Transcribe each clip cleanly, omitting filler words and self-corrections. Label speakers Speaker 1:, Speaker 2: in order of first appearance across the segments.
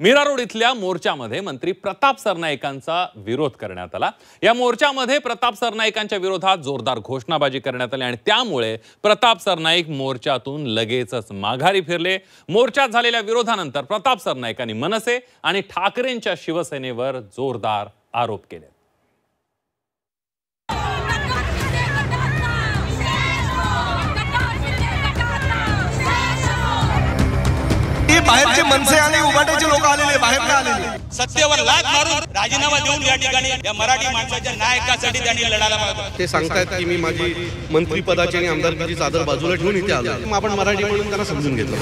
Speaker 1: Mira road इथल्या मोर्चामध्ये मंत्री प्रताप सरनाईकांचा विरोध करण्यात आला। या मोर्चामध्ये प्रताप सरनाईकांच्या विरोधात जोरदार घोषणाबाजी करण्यात आली आणि त्यामुळे प्रताप सरनाईक मोर्चातून लगेचच माघारी फिरले। मोर्चात झालेल्या विरोधानंतर प्रताप सरनाईकांनी मनसे आणि ठाकरेंच्या शिवसेनेवर जोरदार आरोप केले।
Speaker 2: बाहेरचे मनसे आणि उबाटाचे लोक आलेले, बाहेर का आलेले?
Speaker 3: सत्तेवर लाथ मारून राजीनामा देऊन या ठिकाणी या मराठी माणसाच्या न्यायासाठी त्यांनी लढायला पाहिजे।
Speaker 2: ते सांगतात की मी माझी मंत्री पदाची आणि आमदारकीची चादर बाजूला ठेवून इथे आलो। मग आपण मराठी म्हणून त्यांना समजून घेतलं।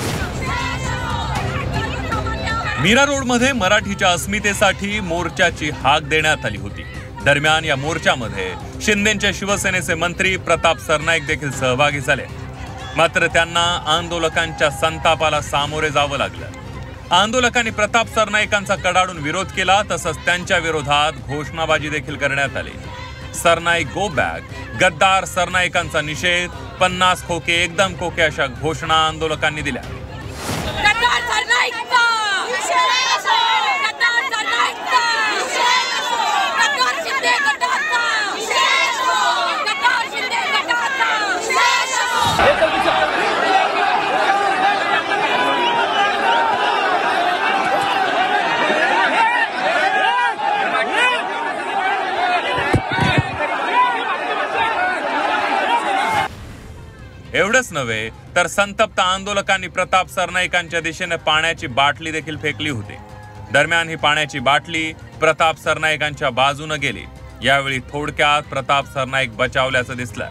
Speaker 1: मीरा रोडमध्ये मराठीच्या अस्मितेसाठी मोर्चाची हाक देण्यात आली होती। दरम्यान या मोर्चामध्ये शिंदेच्या शिवसेनेचे मंत्री प्रताप सरनाईक देखील सहभागी झाले, मात्र त्यांना आंदोलकांच्या संतापाला सामोरे जावं लागलं। आंदोलकांनी प्रताप सरनाईकांचा कडाडून विरोध केला, तसंच त्यांच्या विरोधात घोषणाबाजी देखील करण्यात आली। सरनाईक गो बॅक, गद्दार सरनाईकांचा निषेध, 50 खोके एकदम खोके अशा घोषणा आंदोलकांनी दिल्या। एवढंच नव्हे तर संतप्त आंदोलकांनी प्रताप सरनाईकांच्या दिशेने पाण्याची बाटली देखील फेकली होती। दरम्यान ही पाण्याची बाटली प्रताप सरनाईकांच्या बाजूने गेली। यावेळी थोडक्यात प्रताप सरनाईक बचावल्याचं दिसलं।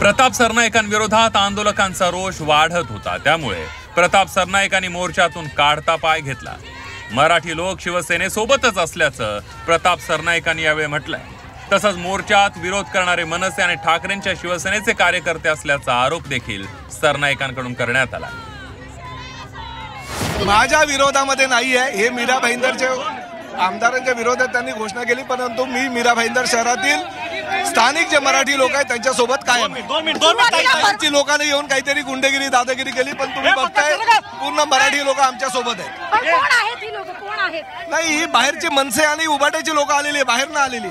Speaker 1: प्रताप सरनाईकांविरोधात आंदोलकांचा रोष वाढत होता, त्यामुळे प्रताप सरनाईकांनी मोर्चातून काढता पाय घेतला। मराठी लोक शिवसेनेसोबतच असल्याचं प्रताप सरनाईकांनी यावेळी म्हटलंय। तसंच मोर्चात विरोध करणारे मनसे आणि ठाकरेंच्या शिवसेनेचे कार्यकर्ते असल्याचा आरोप देखील सरनाईकांकडून करण्यात आला।
Speaker 2: माझ्या विरोधामध्ये नाहीये, हे मीरा भाईंदरचे आमदारांच्या विरोधात त्यांनी घोषणा केली, परंतु मी मीरा भाईंदर शहरातील स्थानिक जे मराठी लोक आहेत त्यांच्या सोबत कायम आहे। लोकांनी येऊन काहीतरी गुंडगिरी दादागिरी केली, पण तुम्ही बघताय पूर्ण मराठी लोक आमच्या सोबत आहेत। नाही, ही बाहेरचे मनसे आणि उबाटाचे लोक आलेले, बाहेर ना आलेली।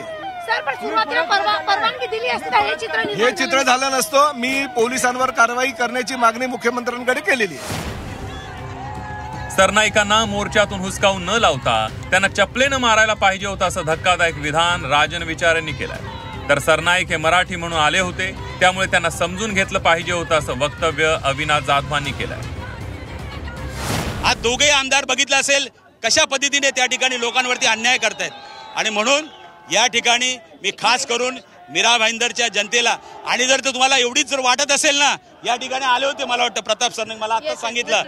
Speaker 2: हे चित्र झालं नसतं, मी पोलिसांवर कारवाई करण्याची मागणी मुख्यमंत्र्यांकडे केलेली आहे।
Speaker 1: सरनाईकांना मोर्चातून हुसकावून न लावता त्यांना चपलेनं मारायला पाहिजे होतं असं धक्कादायक विधान राजन विचारेंनी केलंय। तर सरनाईक हे मराठी म्हणून आले होते, त्यामुळे त्यांना समजून घेतलं पाहिजे होतं असं वक्तव्य अविनाश जाधवांनी केलंय।
Speaker 3: आज दोघे आमदार बघितलं असेल कशा पद्धतीने त्या ठिकाणी लोकांवरती अन्याय करतायत, आणि म्हणून या ठिकाणी मी खास करून मीरा भाईंदरच्या जनतेला, आणि जर तुम्हाला एवढीच जर वाटत असेल ना, या ठिकाणी आले होते मला वाटतं प्रताप सरनाईक, मला आता सांगितलं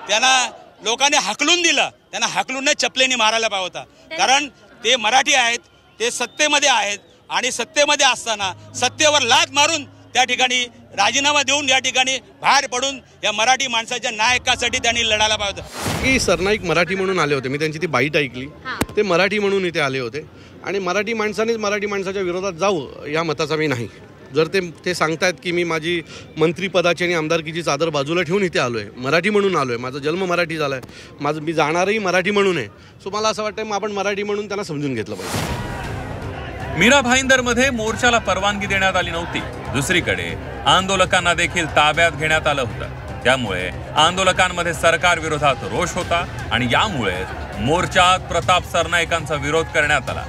Speaker 3: त्यांना लोकांनी हाकलून दिलं, त्यांना हाकलून चपलेने मारायला पाहिजे होता, कारण ते मराठी आहेत, ते सत्तेमध्ये आहेत, आणि सत्तेमध्ये असताना सत्तेवर लाथ मारून त्या ठिकाणी राजीनामा देऊन या ठिकाणी बाहेर पडून या मराठी माणसाच्या न्यायासाठी त्यांनी लढायला पाहिजे होतं।
Speaker 2: की सरनाईक मराठी म्हणून आले होते, मी त्यांची ती बाईट ऐकली, ते मराठी म्हणून इथे आले होते, आणि मराठी माणसानेच मराठी माणसाच्या विरोधात जावं या मताचा मी नाही। जर ते सांगतायत की मी माझी मंत्रीपदाची आणि आमदारकीची चादर बाजूला ठेवून इथे आलोय, मराठी म्हणून आलोय, माझा जन्म मराठी झालाय, मी जाणारही मराठी म्हणून आहे, सो मला असं वाटतं आपण मराठी म्हणून त्यांना समजून घेतलं पाहिजे।
Speaker 1: मीरा भाईंदरमध्ये मोर्चाला परवानगी देण्यात आली नव्हती। दुसरीकडे आंदोलकांना देखील ताब्यात घेण्यात आलं होतं, त्यामुळे आंदोलकांमध्ये सरकार विरोधात रोष होता आणि यामुळे मोर्चात प्रताप सरनाईकांचा विरोध करण्यात आला।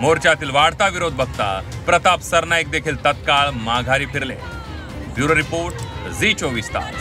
Speaker 1: मोर्चातील वाढता विरोध बघता प्रताप सरनाईक देखील तत्काळ माघारी फिरले। ब्युरो रिपोर्ट, झी 24 तास।